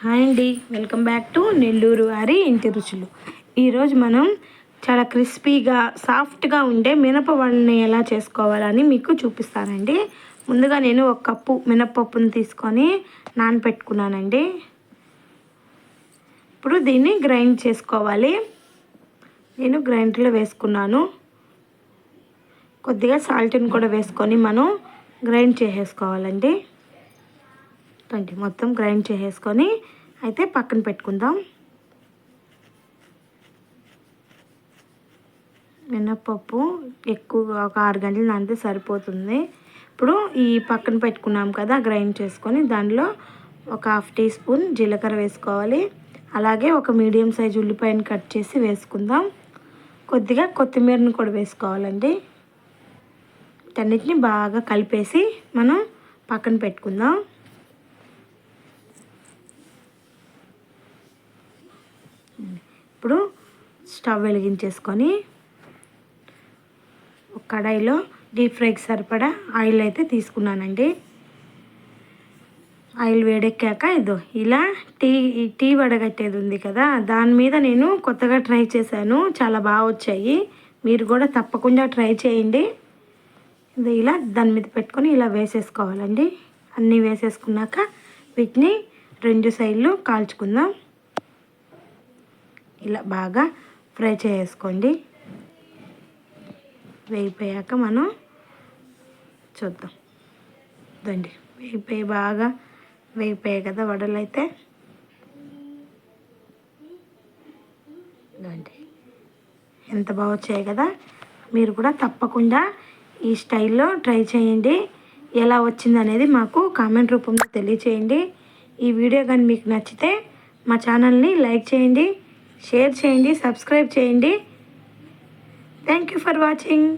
Hi అండి, welcome back to Nellore వారి ఇంటి రుచులు. ఈరోజు మనం చాలా క్రిస్పీగా సాఫ్ట్గా ఉండే మినపవడని ఎలా చేసుకోవాలని మీకు చూపిస్తానండి. ముందుగా నేను 1 కప్పు మినపప్పును తీసుకొని నానపెట్టుకున్నానండి. ఇప్పుడు దీన్ని గ్రైండ్ చేసుకోవాలి. నేను గ్రైండర్లో వేసుకున్నాను. కొద్దిగా సాల్ట్ని కూడా వేసుకొని మనం గ్రైండ్ చేసేసుకోవాలండి. మొత్తం గ్రైండ్ చేసేసుకొని అయితే పక్కన పెట్టుకుందాం. మినపప్పు ఎక్కువగా ఒక 6 గంటలు నానితే సరిపోతుంది. ఇప్పుడు ఈ పక్కన పెట్టుకున్నాం కదా గ్రైండ్ చేసుకొని, దానిలో ఒక 1/2 టీ స్పూన్ జీలకర్ర వేసుకోవాలి. అలాగే ఒక మీడియం సైజు ఉల్లిపాయను కట్ చేసి వేసుకుందాం. కొద్దిగా కొత్తిమీరను కూడా వేసుకోవాలండి. వీటన్నిటిని బాగా కలిపేసి మనం పక్కన పెట్టుకుందాం. ఇప్పుడు స్టవ్ వెలిగించేసుకొని ఒక కడాయిలో డీప్ ఫ్రైకి సరిపడా ఆయిల్ అయితే తీసుకున్నానండి. ఆయిల్ వేడెక్కాక ఇలా టీ వడగట్టేది ఉంది కదా, దాని మీద నేను కొత్తగా ట్రై చేశాను. చాలా బాగా వచ్చాయి. మీరు కూడా తప్పకుండా ట్రై చేయండి. ఇలా దాని మీద పెట్టుకొని ఇలా వేసేసుకోవాలండి. అన్నీ వేసేసుకున్నాక వీటిని 2 సైడ్లు కాల్చుకుందాం. ఇలా బాగా ఫ్రై చేసుకోండి. వేగిపోయాక మనం చూద్దాం. బాగా వేగిపోయాయి కదా వడలు అయితే. ఎంత బాగా వచ్చాయి కదా. మీరు కూడా తప్పకుండా ఈ స్టైల్లో ట్రై చేయండి. ఎలా వచ్చింది అనేది మాకు కామెంట్ రూపంలో తెలియచేయండి. ఈ వీడియో కానీ మీకు నచ్చితే మా ఛానల్ని లైక్ చేయండి, షేర్ చేయండి, సబ్స్క్రైబ్ చేయండి. Thank you for watching.